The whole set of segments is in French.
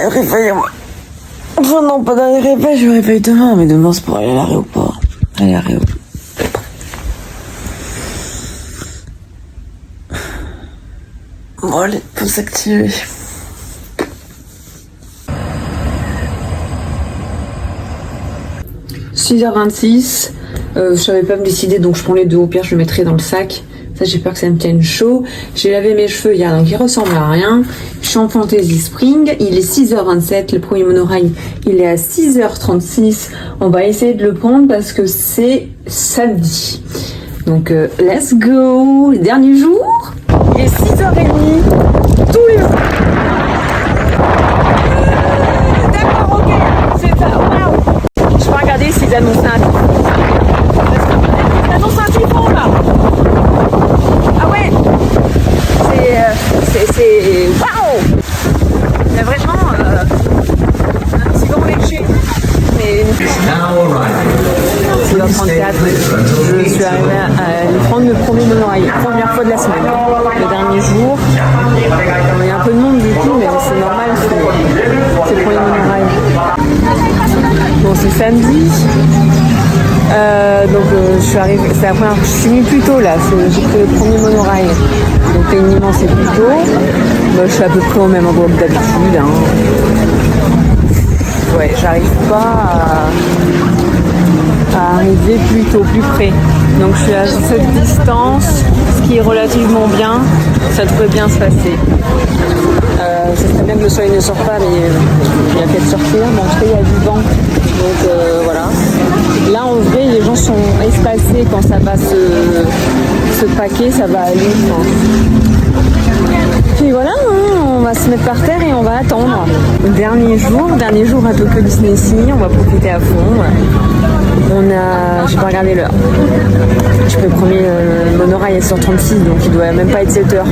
Réveillez-moi. Enfin non, pas dans les réveils, je me réveille demain, mais demain c'est pour aller à l'aéroport. Aller à l'aéroport. Bon allez, faut s'activer. « 6h26, je savais pas me décider, donc je prends les deux, au pire je le mettrai dans le sac. Ça, j'ai peur que ça me tienne chaud. J'ai lavé mes cheveux hier, donc ils ressemblent à rien. Je suis en Fantasy Spring. Il est 6h27. Le premier monorail, il est à 6h36. On va essayer de le prendre parce que c'est samedi. Donc, let's go. Dernier jour. Il est 6h30. Tous les jours. D'accord, ok. C'est ça. Waouh. Je vais regarder s'ils annoncent un typhon. Ils annoncent un typhon, là. Ah ouais, c'est waouh. Il y a vraiment un petit vent léger. Mais 6h34, je suis arrivée à prendre le premier monorail, première fois de la semaine, le dernier jour. Il y a un peu de monde du coup, mais c'est normal, c'est le premier monorail. Bon, c'est samedi. Donc je suis arrivée, c'est la première fois, je suis venue plus tôt là, j'ai pris le premier monorail, donc techniquement c'est plus tôt. Je suis à peu près au même endroit que d'habitude. Ouais, j'arrive pas à arriver plus tôt, plus près. Donc je suis à cette distance, ce qui est relativement bien, ça devrait bien se passer. Ça serait bien que le soleil ne sorte pas, mais il y a qu'à de sortir, mais en tout cas il y a du vent. Donc voilà. Là en vrai les gens sont espacés quand ça va se paquer, ça va aller. Puis voilà, on va se mettre par terre et on va attendre. Dernier jour à Tokyo Disney Sea, on va profiter à fond. J'ai pas regardé l'heure. Je peux le premier monorail à 6h36, donc il doit même pas être 7h.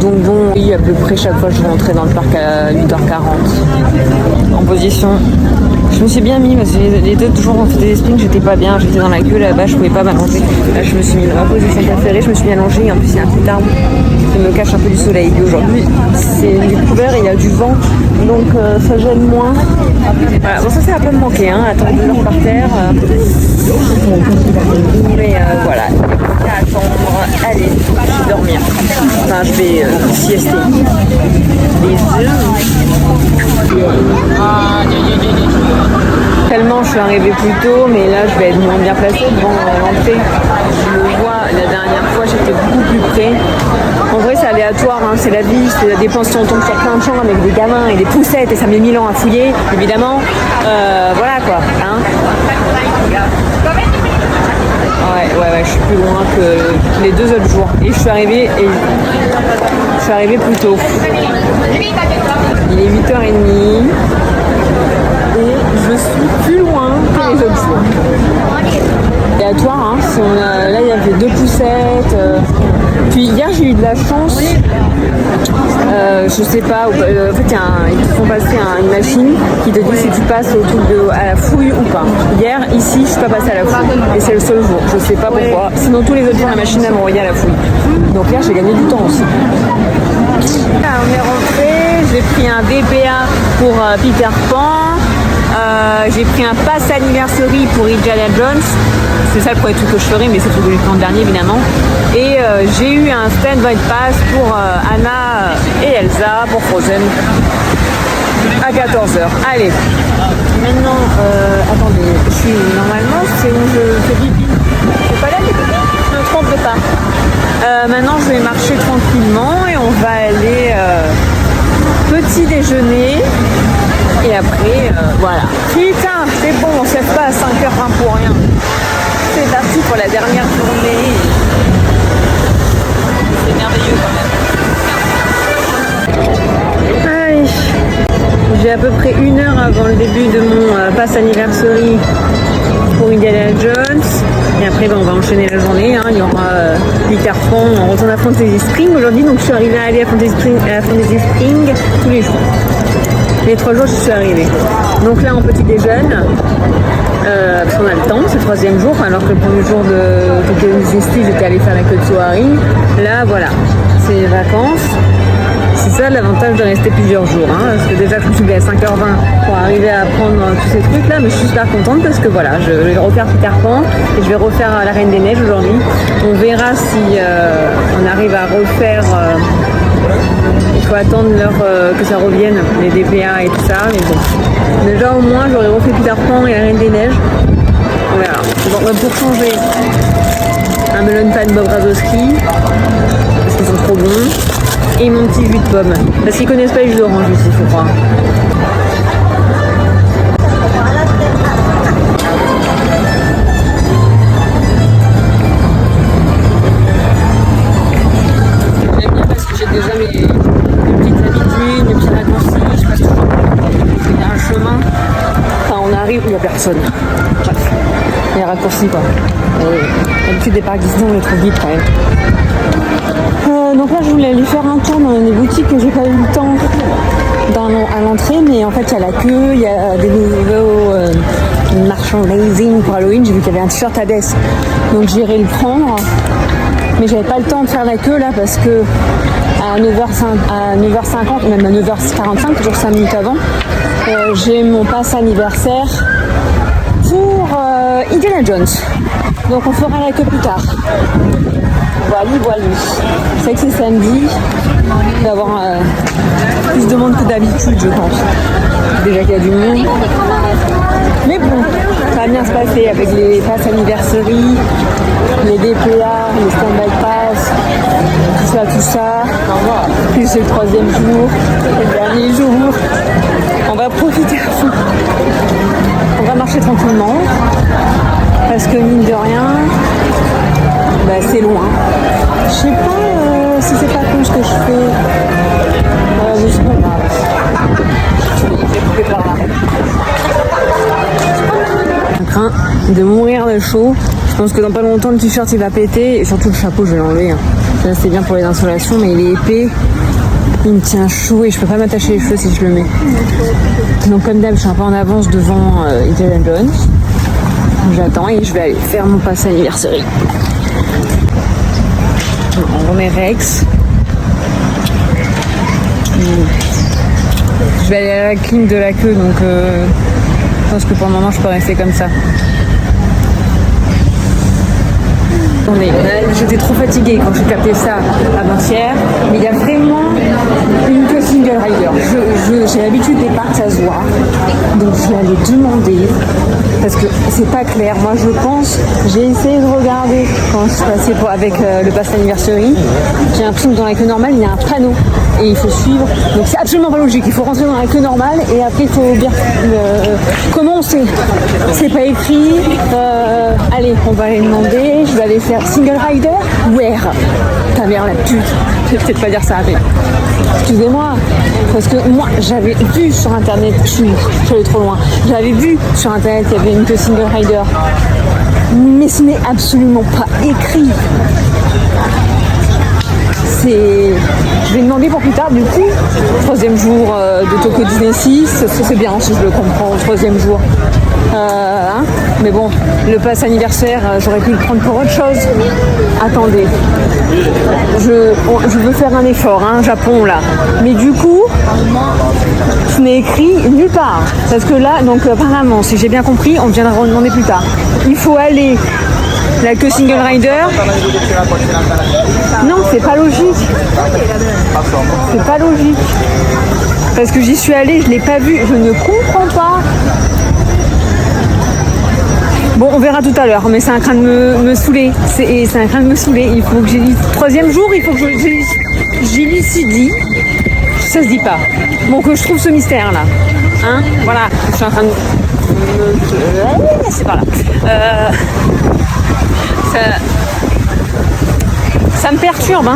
Donc bon, oui, à peu près chaque fois je rentrais dans le parc à 8h40. En position. Je me suis bien mis parce que les deux jours en fait des sprints, j'étais pas bien, j'étais dans la queue là-bas, je pouvais pas m'allonger. Là je me suis mis dans ma position préférée, je me suis mis allongée, en plus il y a un petit arbre qui me cache un peu du soleil. Aujourd'hui c'est découvert, il y a du vent, donc ça gêne moins. Voilà, bon ça un peu me manquer, attendre de l'heure par terre. Mais voilà, à attendre, allez, je vais dormir. Enfin je vais siester. Bisous. Tellement je suis arrivée plus tôt, mais là je vais être moins bien placée devant l'entrée. Je le vois, la dernière fois j'étais beaucoup plus près. En vrai c'est aléatoire, c'est la vie, ça dépend si on tombe sur plein de champs avec des gamins et des poussettes et ça met 1000 ans à fouiller, évidemment. Voilà quoi. Ouais, je suis plus loin que les 2 autres jours. Et je suis arrivée plus tôt. Il est 8h30. Et je suis plus loin que les autres jours. Aléatoire, là il y avait 2 poussettes. Puis hier j'ai eu de la chance. Je sais pas, en fait ils te font passer une machine qui te dit si tu passes au truc à la fouille ou pas. Hier ici je suis pas passée à la fouille et c'est le seul jour, je sais pas pourquoi. Sinon tous les autres jours la machine elle m'envoyait à la fouille. Donc hier j'ai gagné du temps aussi. Là, on est rentré, j'ai pris un BPA pour Peter Pan. J'ai pris un pass anniversary pour Indiana Jones. C'est ça le premier truc que je ferai, mais c'est le truc que j'ai fait l'an dernier évidemment. Et j'ai eu un stand-by pass pour Anna et Elsa pour Frozen à 14h. Allez. Maintenant, attendez, normalement c'est où je fais pipi. C'est pas là les pipi? Je me trompe pas. Maintenant je vais marcher tranquillement et on va aller petit déjeuner. Et après, voilà. Putain, c'est bon, on ne se lève pas à 5h20 pour rien. C'est parti pour la dernière journée. C'est merveilleux quand même. Allez, j'ai à peu près 1 heure avant le début de mon pass anniversary pour Indiana Jones. Et après, on va enchaîner la journée. Il y aura Peter Pan, on retourne à Fantasy Spring aujourd'hui. Donc je suis arrivée à aller à Fantasy Spring tous les jours. Les 3 jours, je suis arrivée. Donc là, en petit déjeune, parce qu'on a le temps, c'est le 3e jour, alors que le premier jour de Tokyo Disney, j'étais allée faire la queue de Soaring. Là, voilà, c'est les vacances. C'est ça l'avantage de rester plusieurs jours, hein, parce que déjà je me suis levée à 5h20 pour arriver à prendre tous ces trucs là, mais je suis super contente parce que voilà, je vais refaire Peter Pan et je vais refaire la Reine des Neiges aujourd'hui. On verra si on arrive à refaire, il faut attendre l'heure que ça revienne, les DPA et tout ça, mais bon. Déjà au moins j'aurais refait Peter Pan et la Reine des Neiges. On verra. Bon, pour changer, un melon pan Bob Razowski, parce qu'ils sont trop bons. Et mon petit jus de pomme. Parce qu'ils connaissent pas les jus d'orange ici, il faut croire. J'aime bien parce que j'ai déjà mes petites habitudes, mes petits raccourcis. Je passe toujours. Il y a un chemin. Enfin, on arrive, il n'y a personne. Bref. Il y a un raccourci quoi. L'habitude des parcs Disney, on les trouve vite quand même. Donc là je voulais aller faire un tour dans les boutiques que j'ai pas eu le temps à l'entrée, mais en fait il y a la queue, il y a des nouveaux merchandising pour Halloween. J'ai vu qu'il y avait un t-shirt Hades, donc j'irai le prendre, mais j'avais pas le temps de faire la queue là parce que à 9h50, même à 9h45, toujours 5 minutes avant, j'ai mon pass anniversaire pour Indiana Jones, donc on fera la queue plus tard. Voilà. C'est vrai que c'est samedi, il va y avoir plus de monde que d'habitude, je pense. Déjà qu'il y a du monde. Mais bon, ça va bien se passer avec les passes anniversary, les DPA, les stand-by pass, tout ça. Puis c'est le 3e jour, le dernier jour. On va profiter à fond. On va marcher tranquillement, parce que mine de rien, c'est loin. Je sais pas si c'est pas con ce que je fais. Mais c'est pas grave. Je vais couper par là. Je crains de mourir de chaud. Je pense que dans pas longtemps le t-shirt il va péter. Et surtout le chapeau je vais l'enlever. Là c'est bien pour les insolations, mais il est épais. Il me tient chaud et je peux pas m'attacher les cheveux si je le mets. Donc comme d'hab je suis un peu en avance devant Indiana Jones. J'attends et je vais aller faire mon pass anniversary. On remet Rex. Je vais aller à la clinique de la queue, donc je pense que pour le moment je peux rester comme ça. J'étais trop fatiguée quand j'ai capté ça avant-hier, mais il y a vraiment une queue single rider. J'ai l'habitude des parcs, ça se voit, donc je vais aller demander parce que c'est pas clair. Moi je pense, j'ai essayé de regarder quand je suis passée avec le pass anniversary. J'ai l'impression que dans la queue normale il y a un panneau et il faut suivre, donc c'est absolument pas logique. Il faut rentrer dans la queue normale et après il faut bien comment on sait, c'est pas écrit. Allez, on va aller demander. Je vais aller faire single rider. Where? Ta mère la pute. Je vais peut-être pas dire ça, mais excusez-moi, parce que moi j'avais vu sur internet, je suis allée trop loin. J'avais vu sur internet qu'il y avait une queue single rider, mais ce n'est absolument pas écrit. Je vais demander pour plus tard du coup. 3e jour de Tokyo Disney 6, c'est bien si je le comprends, 3e jour. Mais bon, le pass anniversaire, j'aurais pu le prendre pour autre chose. Attendez, je veux faire un effort, Japon là. Mais du coup, ce n'est écrit nulle part. Parce que là, donc apparemment, si j'ai bien compris, on viendra demander plus tard. Il faut aller la queue single rider. Non, c'est pas logique. C'est pas logique. Parce que j'y suis allée, je l'ai pas vu, je ne comprends pas. Bon, on verra tout à l'heure, mais c'est un train de me saouler. C'est un train de me saouler. Il faut que j'ai 3e jour, il faut que j'élucidie. Ça se dit pas. Bon, que je trouve ce mystère là. Voilà, je suis en train de c'est par là. Ça me perturbe.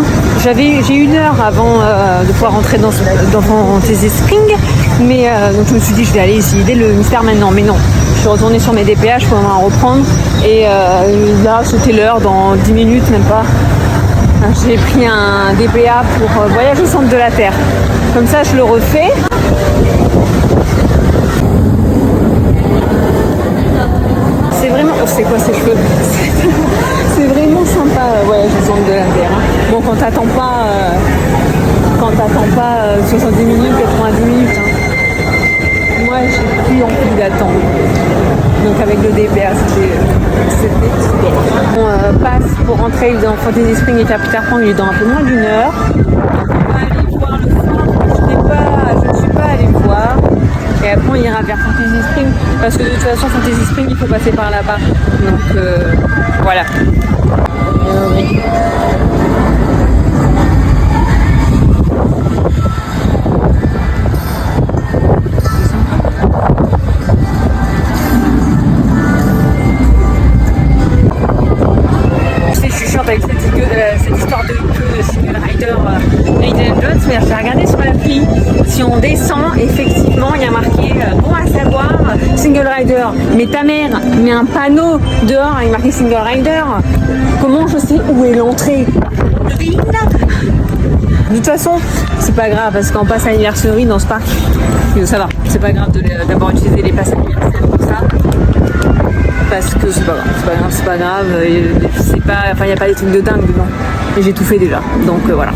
J'ai 1 heure avant de pouvoir rentrer dans Fantasy Spring, mais donc je me suis dit je vais aller essayer le mystère maintenant, mais non. Je suis retournée sur mes DPA, je peux en reprendre, et là c'était l'heure, dans 10 minutes même pas. J'ai pris un DPA pour voyage au centre de la Terre. Comme ça je le refais. vraiment... Oh, c'est quoi ces cheveux? C'est vraiment sympa, voyage au centre de la Terre. Hein. Bon, quand t'attends pas 70 minutes, 90 minutes. Hein. Moi, j'ai plus envie d'attendre. Donc avec le DPA, c'était super. On passe pour rentrer dans Fantasy Spring et faire Peter Pan, il est dans un peu moins d'1 heure. On va aller voir le fort. Je ne suis pas allée voir. Et après on ira vers Fantasy Spring. Parce que de toute façon Fantasy Spring il faut passer par là-bas. Donc voilà. Avec cette histoire de queue de Single Rider Indiana Jones, mais j'ai regardé sur l'appli. Si on descend, effectivement, il y a marqué bon à savoir Single Rider. Mais ta mère met un panneau dehors avec marqué Single Rider. Comment je sais où est l'entrée? De toute façon, c'est pas grave parce qu'on passe à l'anniversaire dans ce parc. Ça va, c'est pas grave d'avoir utilisé les passes anniversaires pour ça. Parce que c'est pas grave, il n'y a pas des trucs de dingue dedans. Et j'ai tout fait déjà, donc voilà.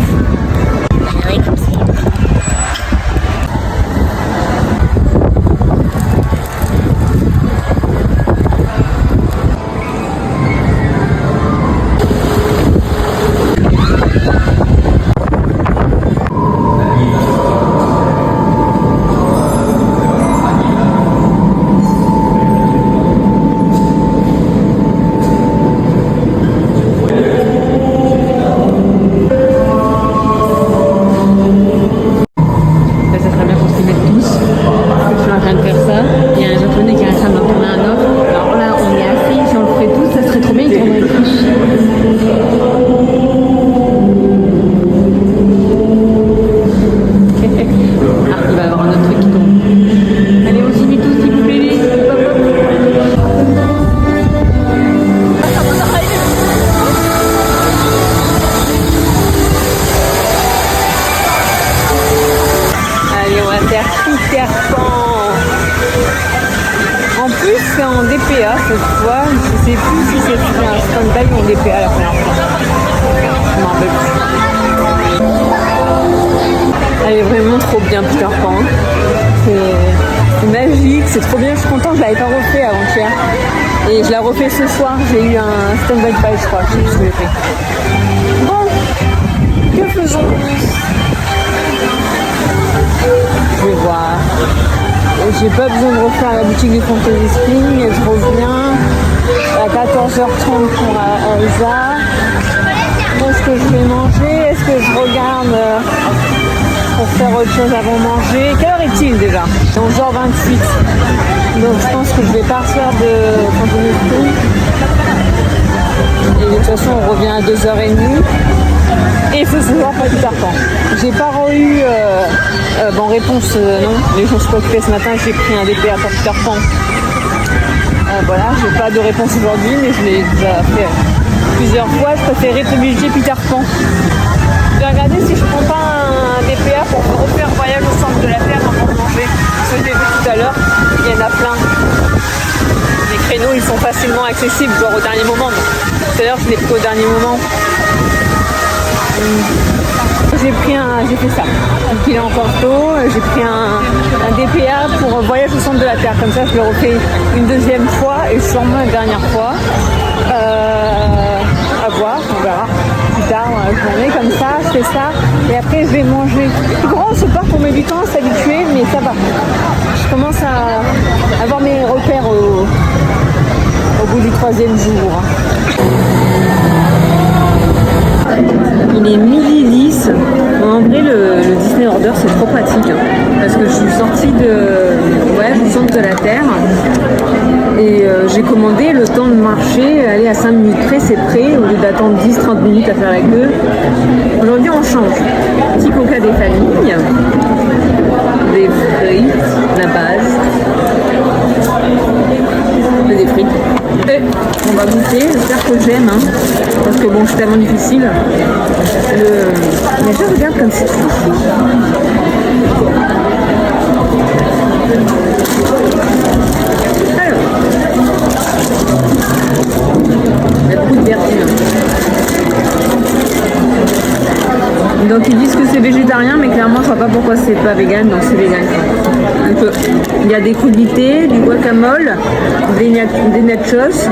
C'est en DPA cette fois, je sais plus si c'était un stand-by ou en DPA la première fois. Je m'en rappelle plus. Elle est vraiment trop bien Peter Pan. C'est magique, c'est trop bien, je suis contente, je l'avais pas refait avant-hier. Et je l'ai refait ce soir, j'ai eu un stand-by je crois, je sais plus ce que j'ai fait. Bon, que faisons-nous? Je vais voir. J'ai pas besoin de refaire la boutique du Fantasy Spring, je reviens à 14h30 pour Elsa. Qu'est-ce que je vais manger? Est-ce que je regarde pour faire autre chose avant manger? Quelle heure est-il déjà? 11h28. Donc je pense que je vais partir de Fantasy Spring. Et de toute façon on revient à 2h30. Et il faut se voir pour Peter Pan. J'ai pas eu réponse non. Les gens se sont occupés ce matin, j'ai pris un DPA pour Peter Pan. Voilà, j'ai pas de réponse aujourd'hui, mais je l'ai déjà fait plusieurs fois. Je préférais privilégier Peter Pan. Je vais regarder si je prends pas un DPA pour refaire voyage au centre de la Terre avant de manger. Ce que j'ai vu tout à l'heure, il y en a plein. Les créneaux ils sont facilement accessibles, genre au dernier moment. Tout à l'heure je l'ai pris au dernier moment. J'ai fait ça. Donc il est encore tôt, j'ai pris un DPA pour voyage au centre de la Terre. Comme ça, je le refais une deuxième fois et sûrement une dernière fois. À voir, on verra plus tard dans la journée. Comme ça, je fais ça et après je vais manger. C'est grand ce parc, on met du temps à s'habituer, mais ça va. Je commence à avoir mes repères au bout du 3e jour. Il est 12h10. En vrai, le Disney Order, c'est trop pratique. Hein, parce que je suis sortie de voyage au centre de la Terre. Et j'ai commandé le temps de marcher, aller à 5 minutes près, c'est prêt, au lieu d'attendre 10-30 minutes à faire la queue. Aujourd'hui, on change. Petit coca des familles, des frites, la base, des frites. Et on va goûter, j'espère que j'aime, hein, parce que bon, c'est tellement difficile. Mais je regarde comme c'est trop chaud. Alors, Donc ils disent que c'est végétarien, mais clairement je vois pas pourquoi c'est pas vegan, donc c'est vegan. Donc il y a des crudités, du guacamole, des nachos,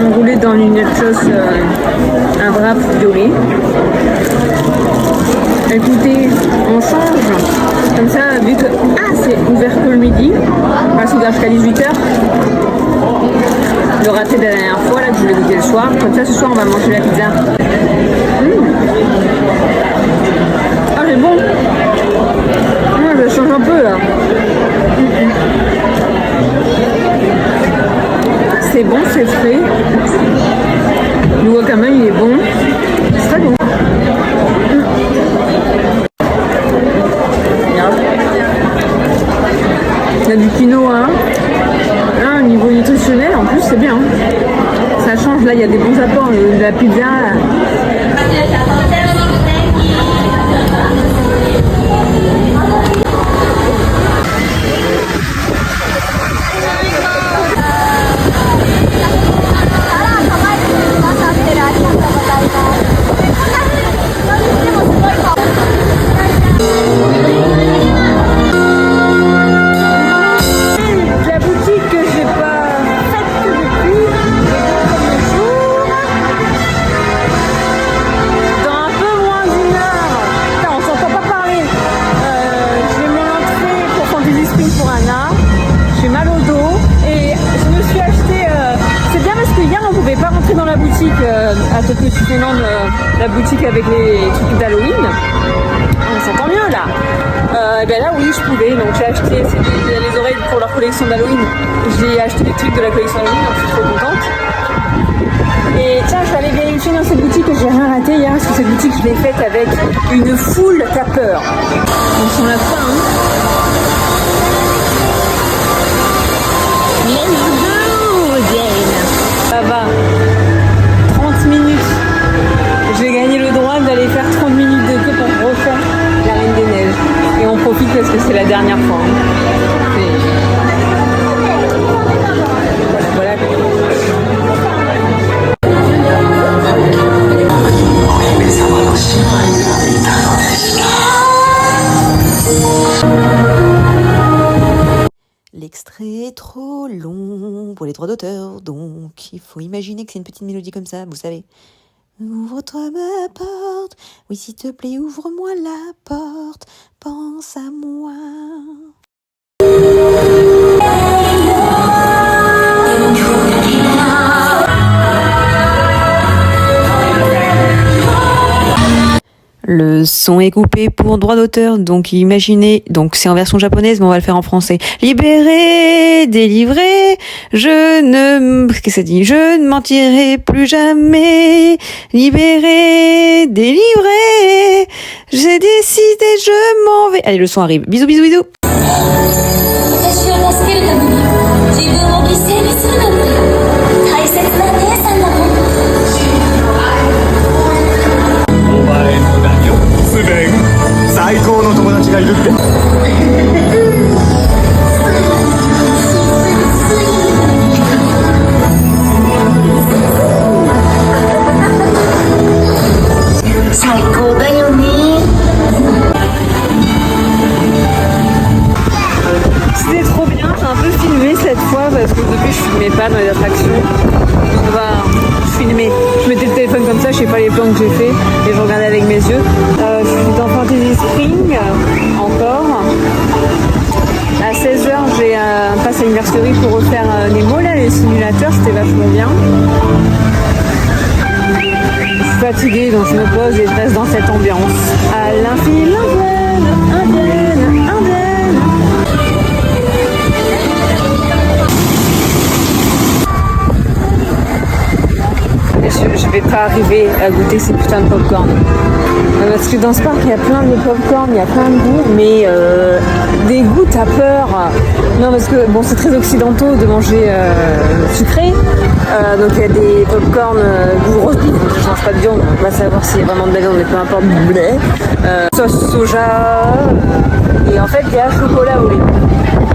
enroulés dans une nachos, un wrap violet. Écoutez, on change, comme ça, vu que c'est ouvert que le midi, c'est ouvert jusqu'à 18h. Le raté de la dernière fois, là, que je voulais goûter le soir. Comme ça, ce soir, on va manger la pizza. Ah, c'est bon. Je change un peu, là. C'est bon, c'est frais. Le guacamole, il est bon. C'est très bon. Il y a du quinoa. Là, au niveau nutritionnel, en plus, c'est bien. Ça change. Là, il y a des bons apports. De la pizza. À cette petite énorme la boutique avec les trucs d'Halloween. On s'entend mieux là. Et bien là oui je pouvais, donc j'ai acheté les oreilles pour leur collection d'Halloween. J'ai acheté des trucs de la collection d'Halloween, donc je suis trop contente. Et tiens, je suis allée vérifier dans cette boutique et j'ai rien raté hier parce que cette boutique je l'ai faite avec une foule tapeur. On s'en a pas hein. Ça va. 30 minutes. J'ai gagné le droit d'aller faire 30 minutes de queue pour refaire la Reine des Neiges. Et on profite parce que c'est la dernière fois. Voilà. L'extrait est trop long pour les droits d'auteur, donc il faut imaginer que c'est une petite mélodie comme ça, vous savez. Ouvre-toi ma porte, oui s'il te plaît ouvre-moi la porte, pense à moi. Le son est coupé pour droit d'auteur, donc imaginez, donc c'est en version japonaise, mais on va le faire en français. Libéré, délivré, qu'est-ce que ça dit? Je ne mentirai plus jamais. Libéré, délivré, j'ai décidé, je m'en vais. Allez, le son arrive. Bisous, bisous, bisous. 最高の友達がいるって。最高だよね。C'était trop bien, j'ai un peu filmé cette fois parce que depuis je filmais pas dans les attractions. Donc je filmais, je mettais le téléphone comme ça, je sais pas les plans que j'ai fait et je regardais avec mes yeux. Je suis dans Fantasy Spring encore. À 16h j'ai un pass anniversary pour refaire Nemo là, les simulateurs, c'était vachement bien. Je suis fatiguée donc je me pose et je reste dans cette ambiance. À l'infini, indienne. Je vais pas arriver à goûter ces putains de popcorn. Parce que dans ce parc, il y a plein de popcorn, il y a plein de goûts, mais des goûts, t'as peur. Non, parce que bon, c'est très occidentaux de manger sucré. Donc il y a des popcorn goût rose beef, donc je mange pas de viande, on va savoir s'il y a vraiment de la viande, mais peu importe, blé. Sauce soja. Et en fait, il y a chocolat au lait.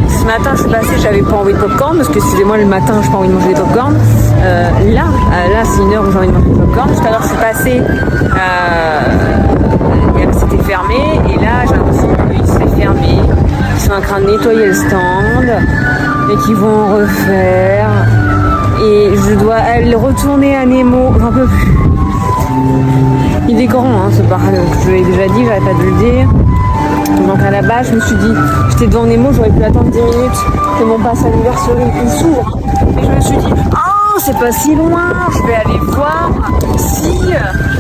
Ce matin, je suis passée, j'avais pas envie de popcorn parce que excusez-moi, le matin, j'ai pas envie de manger des popcorn. Là, c'est une heure où j'ai envie de manger des popcorn. Tout à l'heure, je suis passée, c'était nettoyer le stand et qu'ils vont en refaire. Et je dois aller retourner à Nemo, j'en peux plus. Il est grand, hein, ce parc, je l'ai déjà dit, j'arrête pas de le dire. Donc à la base, je me suis dit, j'étais devant Nemo, j'aurais pu attendre 10 minutes que mon pass anniversaire il s'ouvre. Et je me suis dit, oh, c'est pas si loin, je vais aller voir si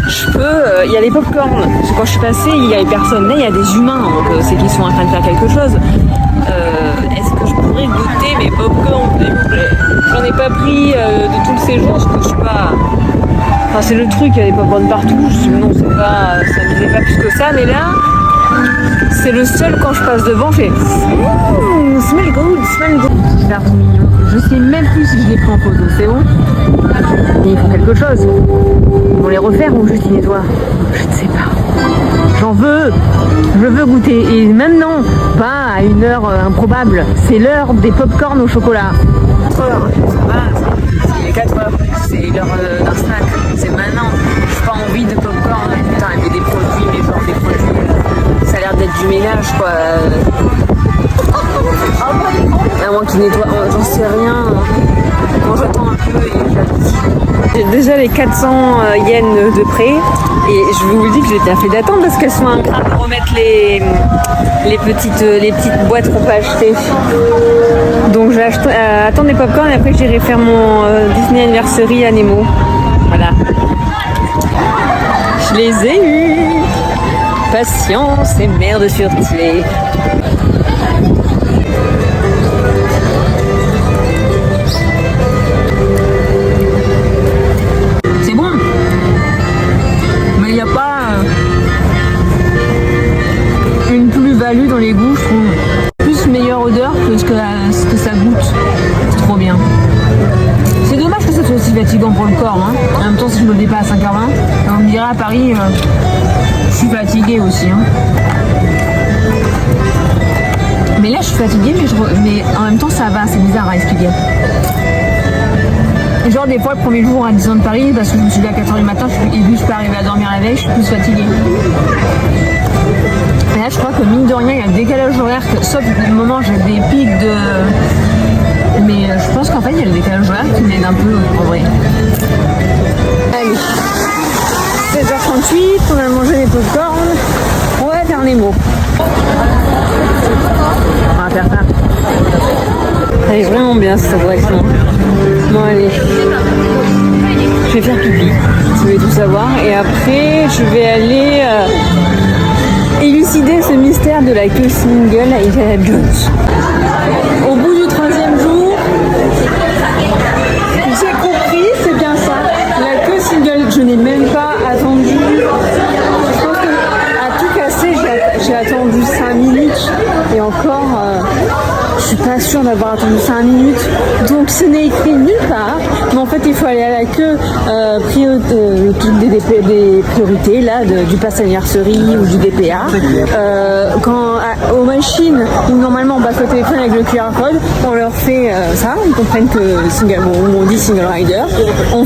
je peux. Il y a les popcorn. Parce que quand je suis passée, il y avait personne. Là, il y a des humains, donc c'est qu'ils sont en train de faire quelque chose. Est-ce que je pourrais goûter mes popcorn, s'il vous plaît? J'en ai pas pris de tout le séjour parce que je suis pas. Enfin, c'est le truc, il y a des popcorn partout. Je suis non, c'est pas. Ça me disait pas plus que ça, mais là. C'est le seul quand je passe devant, je fais smell good, smell good. C'est trop mignon. Je sais même plus si je les prends en photo, c'est bon? Ils font quelque chose. Ils vont les refaire ou juste ils nettoient? Je ne sais pas. J'en veux. Je veux goûter. Et maintenant, pas à une heure improbable. C'est l'heure des popcorn au chocolat. 4 heures, ça va. Il est 4 heures. C'est l'heure d'un snack. C'est maintenant. J'ai pas envie de popcorn. Putain, mais des produits, mais genre des produits. Ça a l'air d'être du ménage, quoi. À moins qu'il nettoie, j'en sais rien. Quand j'attends un peu, j'ai déjà les 400 yens de près. Et je vous le dis que j'ai bien fait d'attendre parce qu'elles sont en train de remettre les petites boîtes qu'on peut acheter. Donc je vais attendre les popcorn et après j'irai faire mon Disney Anniversary à Nemo. Voilà. Je les ai eus. Patience et mère de sûreté. C'est bon, mais il n'y a pas une plus-value dans les goûts, je trouve. Plus meilleure odeur que ce que ça goûte. C'est trop bien. C'est dommage que ça soit aussi fatigant pour le corps. Hein. En même temps, si je me le dis pas à 5h20, on me dirait à Paris. Je suis fatiguée aussi. Hein. Mais là, je suis fatiguée, mais en même temps, ça va. C'est bizarre à expliquer. Et genre, des fois, le premier jour à 10 ans de Paris, parce que je me suis levée à 4h du matin, et vu que je peux arriver à dormir la veille, je suis plus fatiguée. Et là, je crois que mine de rien, il y a le décalage horaire, sauf du moment où j'ai des pics de. Mais je pense qu'en fait, il y a le décalage horaire qui m'aide un peu en vrai. Allez. 7h38, on a mangé les popcorn, on va faire les mots. On va faire ça. Elle est vraiment bien cette attraction. Bon allez, je vais faire pipi, je vais tout savoir et après je vais aller élucider ce mystère de la queue single à Indiana Jones. Au bout du 3e jour, j'ai compris, c'est bien ça. La queue single, je n'ai même pas attendu. Je pense qu'à tout casser, j'ai attendu 5 minutes. Et encore, je suis pas sûre d'avoir attendu 5 minutes. Donc ce n'est écrit nulle part. Mais en fait, il faut aller à la queue le truc des priorités, là, du pass anniversary ou du DPA. Aux machines où normalement on passe au téléphone avec le QR code, on leur fait ça, ils comprennent que on dit single rider, on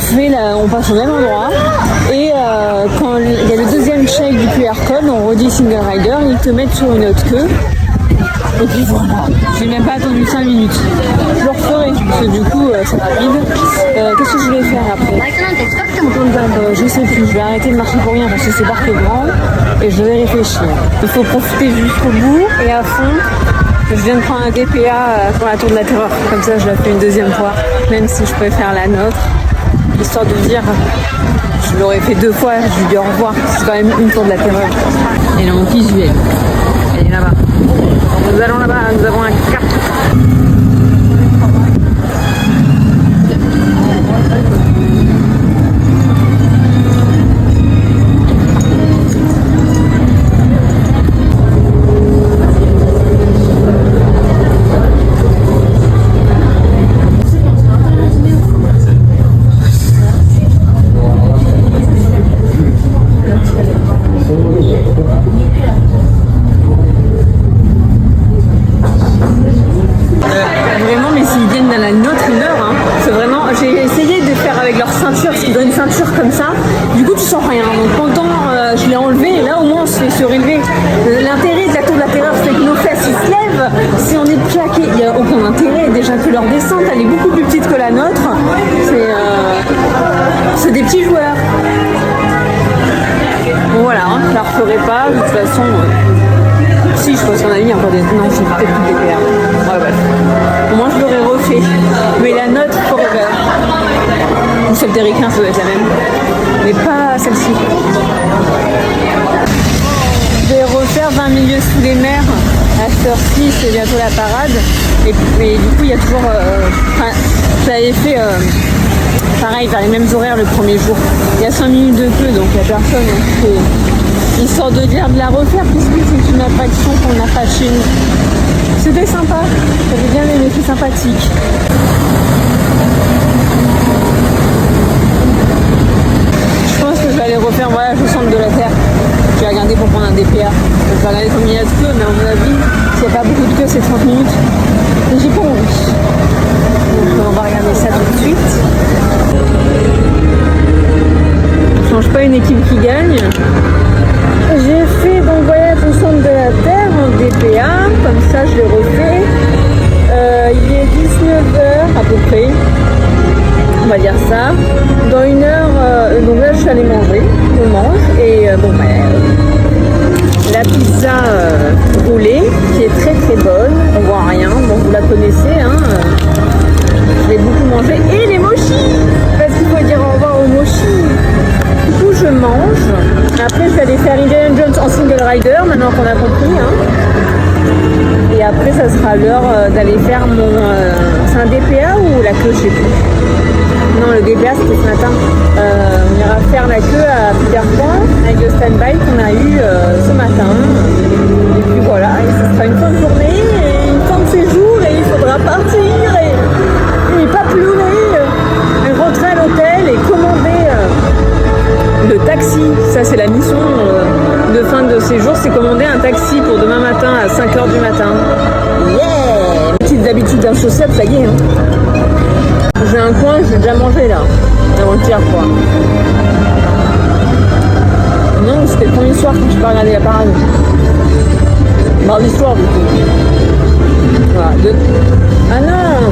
passe au même endroit et quand il y a le deuxième check du QR code, on redit single rider, ils te mettent sur une autre queue. Et puis voilà, j'ai même pas attendu 5 minutes. Je le referai parce que du coup c'est rapide. Qu'est-ce que je vais faire après? Je sais plus, je vais arrêter de marcher pour rien parce que c'est parc grand et je vais réfléchir. Il faut profiter jusqu'au bout et à fond. Je viens de prendre un DPA pour la tour de la terreur, comme ça je la fais une deuxième fois, même si je préfère la nôtre, histoire de dire, je l'aurais fait 2 fois, je lui dis au revoir, c'est quand même une tour de la terreur. Et là mon visuel, elle est là-bas. Nous allons là-bas, nous avons un cap. Vraiment, mais s'ils viennent dans la nôtre une heure, hein, c'est vraiment. J'ai essayé de faire avec leur ceinture, parce qu'ils ont une ceinture comme ça. Du coup, tu sens rien. Donc pendant, je l'ai enlevé et là au moins on se fait surélever. L'intérêt de la tour de la terreur, c'est que nos fesses ils se lèvent. Si on est leur descente, elle est beaucoup plus petite que la nôtre. C'est des petits joueurs. Bon, voilà, hein, je la referai pas. De toute façon, si, je pense qu'on a mis encore des. Non, c'est peut-être plus des PR. Ouais, bref. Au moins, je l'aurais refait. Mais la nôtre forever. Ou celle d'Eric, ça doit être la même. Mais pas celle-ci. Je vais refaire 20 milieux sous les mers à cette heure-ci, c'est bientôt la parade. Et du coup, il y a toujours. J'avais fait pareil, vers les mêmes horaires le premier jour. Il y a 5 minutes de queue, donc il n'y a personne. C'est histoire de dire de la refaire, puisque c'est une attraction qu'on n'a pas chez nous. C'était sympa, j'avais bien aimé, c'est sympathique. Je pense que je vais aller refaire voyage au centre de la Terre. Je vais regarder pour prendre un DPA. Je vais regarder combien il y a de queue, mais à mon avis, s'il n'y a pas beaucoup de queue, c'est 30 minutes. Et j'ai pas envie. Donc on va regarder ça tout de suite. On change pas une équipe qui gagne. J'ai fait donc voyage au centre de la Terre en DPA. Comme ça, je l'ai refait. Il est 19h à peu près. On va dire ça. Dans une heure, donc là je suis allée manger, on mange, et la pizza roulée, qui est très très bonne, on voit rien, bon vous la connaissez, hein, je l'ai beaucoup mangé, et les mochis, parce qu'il faut dire au revoir aux mochis. Du coup je mange, après je vais aller faire Indiana Jones en single rider, maintenant qu'on a compris, hein. Et après ça sera l'heure d'aller faire mon... c'est un DPA ou la queue, je sais plus. Non, le DPA c'était ce matin. On ira faire la queue à Peter Pan avec le stand-by qu'on a eu ce matin. Et puis voilà, et ce sera une fin de journée et une fin de séjour et il faudra partir et pas pleurer. Et rentrer à l'hôtel et commander le taxi. Ça c'est la mission de fin de séjour, c'est commander un taxi pour demain matin à 5h du matin. Yeah! Petites habitudes insociables, ça y est. Hein. J'ai un coin, j'ai déjà mangé là, avant-hier quoi. Non, c'était le premier soir quand je peux regarder la parade. Mardi soir du coup. Voilà, Ah non,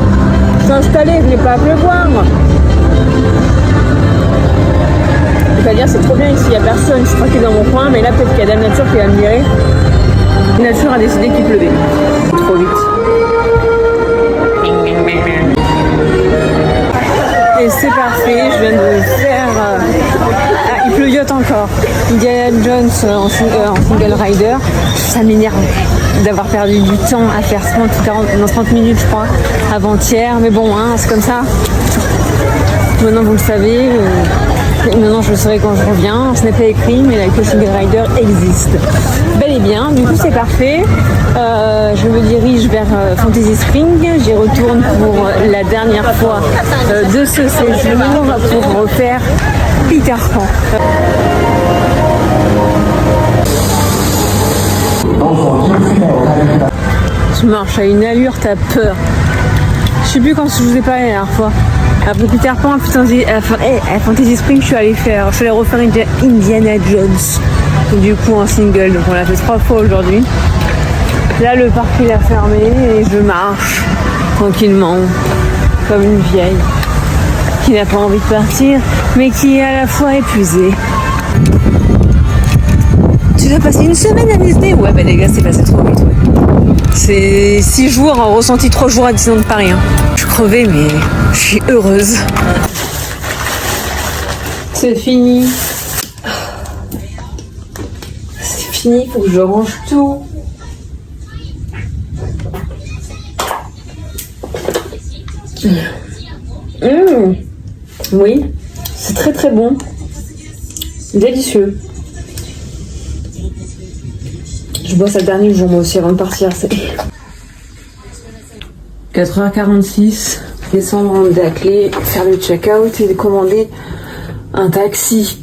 je suis installée, je n'ai pas à pleuvoir. C'est-à-dire c'est trop bien ici, il n'y a personne, je suis tranquille dans mon coin, mais là peut-être qu'il y a Dame Nature qui va me virer. La nature a décidé qu'il pleuvait. Trop vite. Et c'est parfait, je viens de faire... il pleuviote encore. Indiana Jones en single rider. Ça m'énerve d'avoir perdu du temps à faire 30 minutes je crois, avant-hier. Mais bon, hein, c'est comme ça. Maintenant vous le savez. Maintenant je le saurai quand je reviens. Ce n'est pas écrit, mais la queue single rider existe. Bel et bien, du coup c'est parfait. Je me dirige vers Fantasy Spring. J'y retourne pour la dernière fois de ce séjour pour refaire Peter Pan. Je marche à une allure, t'as peur. Je sais plus quand je vous ai parlé la dernière fois. Après Peter Pan, à Fantasy Spring, je suis allée refaire Indiana Jones. Du coup en single, donc on l'a fait 3 fois aujourd'hui. Là le parc il a fermé et je marche tranquillement comme une vieille qui n'a pas envie de partir mais qui est à la fois épuisée. Tu dois passer une semaine à Disney? Ouais bah les gars c'est passé trop vite, ouais. C'est 6 jours, en ressenti 3 jours à Disneyland Paris, hein. Je suis crevée mais je suis heureuse. C'est fini. C'est fini, faut que je range tout. Oui, c'est très très bon. Délicieux. Je bois ça le dernier jour moi aussi avant de partir. 4h46, descendre en la clé, faire le check-out et commander un taxi.